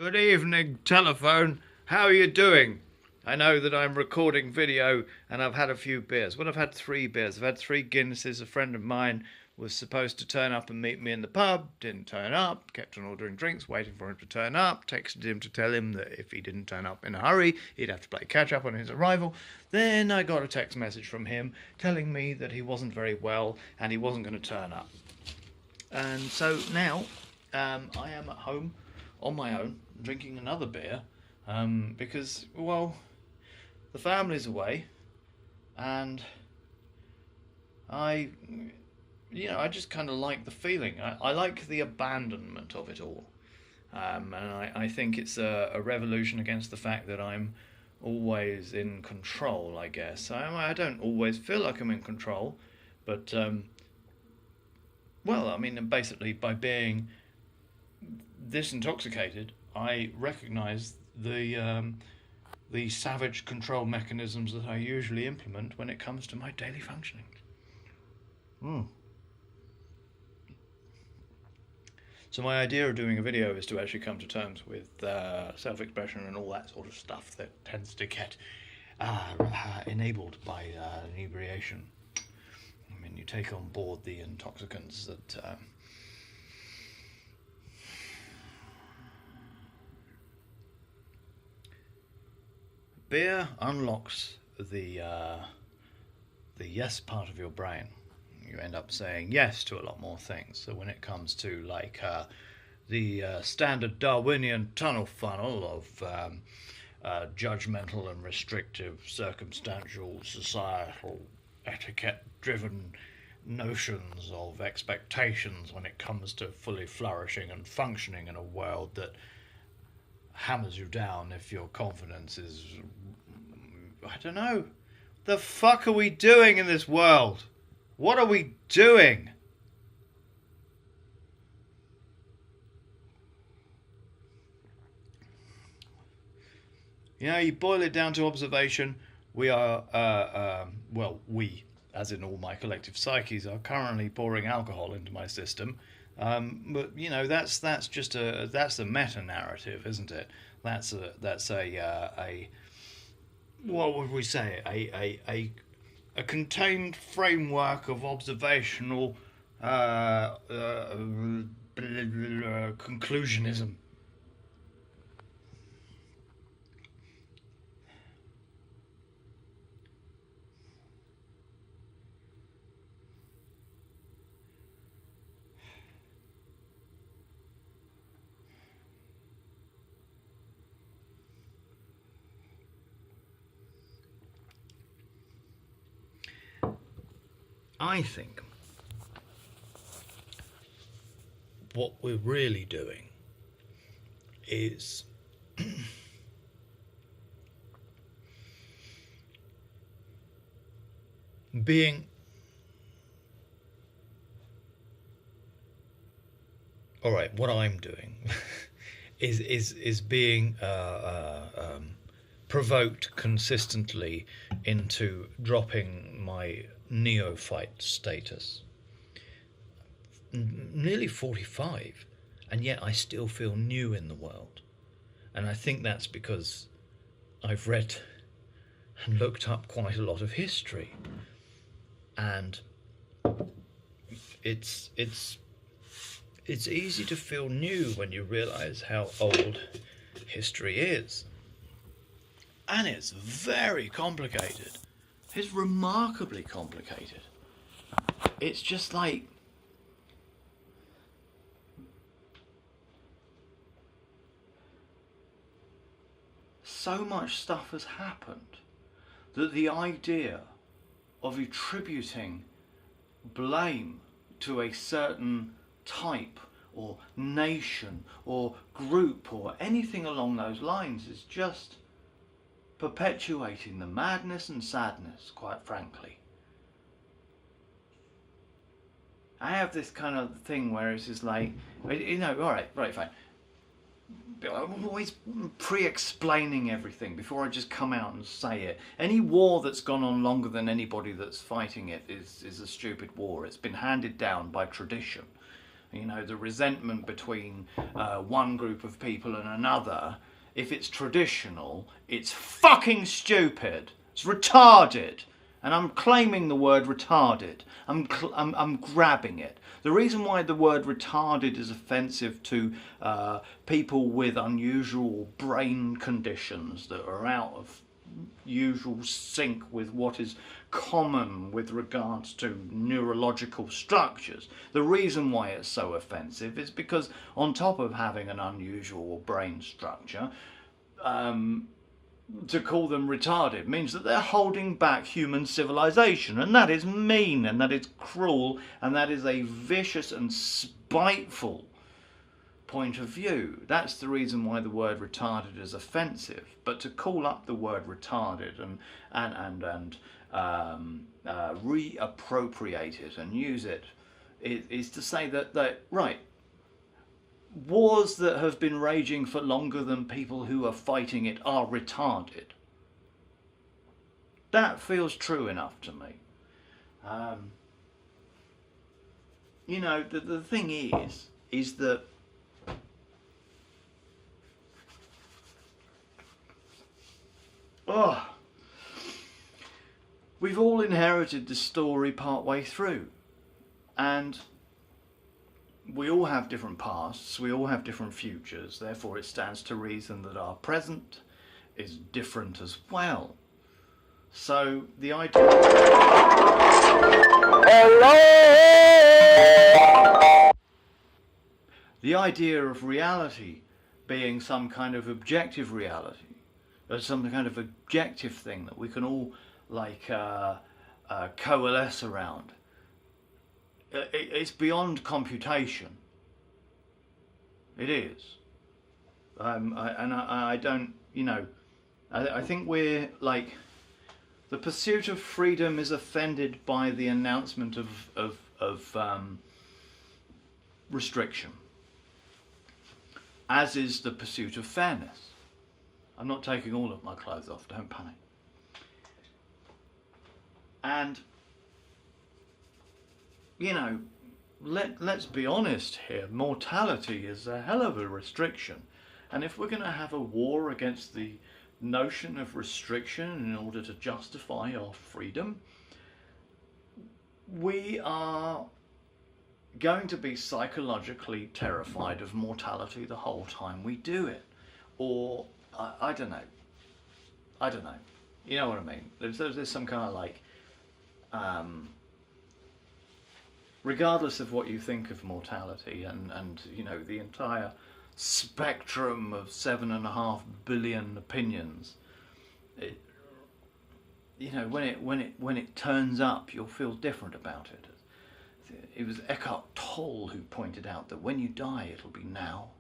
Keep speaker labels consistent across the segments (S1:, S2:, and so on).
S1: Good evening, telephone. How are you doing? I know that I'm recording video and I've had a few beers. Well, I've had 3 beers. I've had 3 Guinnesses. A friend of mine was supposed to turn up and meet me in the pub, didn't turn up, kept on ordering drinks, waiting for him to turn up, texted him to tell him that if he didn't turn up in a hurry, he'd have to play catch up on his arrival. Then I got a text message from him telling me that he wasn't very well and he wasn't going to turn up. And so now I am at home on my own, drinking another beer, because, well, the family's away, and I just kind of like the feeling. I like the abandonment of it all. And I think it's a revolution against the fact that I'm always in control, I guess. I don't always feel like I'm in control, but, well, I mean, basically by being this intoxicated, I recognise the savage control mechanisms that I usually implement when it comes to my daily functioning. So my idea of doing a video is to actually come to terms with self-expression and all that sort of stuff that tends to get enabled by inebriation. I mean, you take on board the intoxicants that beer unlocks the yes part of your brain. You end up saying yes to a lot more things. So when it comes to like the standard Darwinian tunnel funnel of judgmental and restrictive, circumstantial, societal, etiquette-driven notions of expectations when it comes to fully flourishing and functioning in a world that hammers you down if your confidence is, I don't know. The fuck are we doing in this world? What are we doing? You know, you boil it down to observation. We are, well, we, as in all my collective psyches, are currently pouring alcohol into my system. But you know, that's just that's a meta narrative, isn't it? That's a what would we say? A contained framework of observational conclusionism. I think what we're really doing is being all right. What I'm doing is being provoked consistently into dropping my neophyte status. Nearly 45, and yet I still feel new in the world. And I think that's because I've read and looked up quite a lot of history. And it's easy to feel new when you realise how old history is. And it's very complicated. It's remarkably complicated. It's just like so much stuff has happened that the idea of attributing blame to a certain type or nation or group or anything along those lines is just perpetuating the madness and sadness, quite frankly. I have this kind of thing where it's just like, you know, right, fine. I'm always pre-explaining everything before I just come out and say it. Any war that's gone on longer than anybody that's fighting it is a stupid war. It's been handed down by tradition. you know, the resentment between one group of people and another, if it's traditional, it's fucking stupid. It's retarded. And I'm claiming the word retarded. I'm grabbing it. The reason why the word retarded is offensive to people with unusual brain conditions that are out of usual sync with what is common with regards to neurological structures. The reason why it's so offensive is because on top of having an unusual brain structure, to call them retarded means that they're holding back human civilization, and that is mean, and that is cruel, and that is a vicious and spiteful point of view. That's the reason why the word retarded is offensive. But to call up the word retarded and reappropriate it and use it is to say that right, wars that have been raging for longer than people who are fighting it are retarded. That feels true enough to me. You know, the thing is that we've all inherited the story part way through, and we all have different pasts, we all have different futures, therefore it stands to reason that our present is different as well. So the idea... Hello! The idea of reality being some kind of objective reality, or some kind of objective thing that we can all like coalesce around, it's beyond computation. It is. I don't, you know, I think we're like, the pursuit of freedom is offended by the announcement of restriction, as is the pursuit of fairness. I'm not taking all of my clothes off, don't panic. And, you know, let's be honest here, mortality is a hell of a restriction. And if we're going to have a war against the notion of restriction in order to justify our freedom, we are going to be psychologically terrified of mortality the whole time we do it. Or, I don't know. You know what I mean? There's some kind of like... regardless of what you think of mortality and you know, the entire spectrum of 7.5 billion opinions, you know, when it turns up, you'll feel different about it. It was Eckhart Tolle who pointed out that when you die, it'll be now.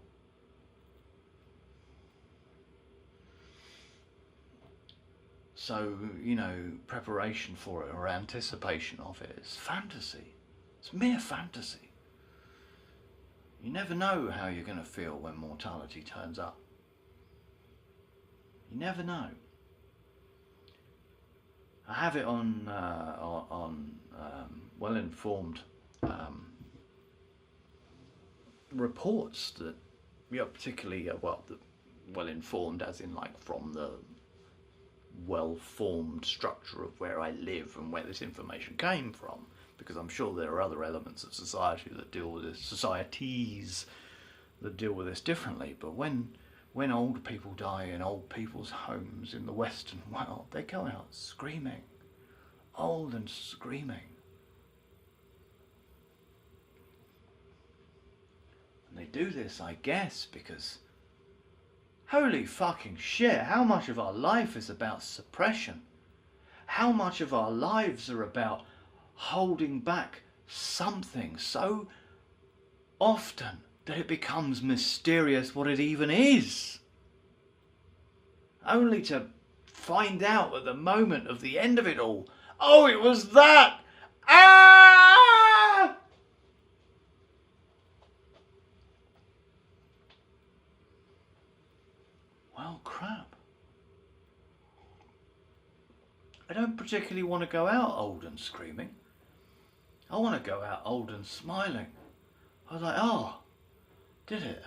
S1: So, you know, preparation for it or anticipation of it is fantasy. It's mere fantasy. You never know how you're going to feel when mortality turns up. You never know. I have it on well-informed reports that, particularly well-informed as in like from the well-formed structure of where I live and where this information came from, because I'm sure there are other elements of society that deal with this, societies that deal with this differently. But when old people die in old people's homes in the Western world, they go out screaming, old and screaming. And they do this, I guess, because holy fucking shit, how much of our life is about suppression? How much of our lives are about holding back something so often that it becomes mysterious what it even is, only to find out at the moment of the end of it all, oh, it was that! Ah! Well, crap. I don't particularly want to go out old and screaming. I want to go out old and smiling. I was like, oh, did it?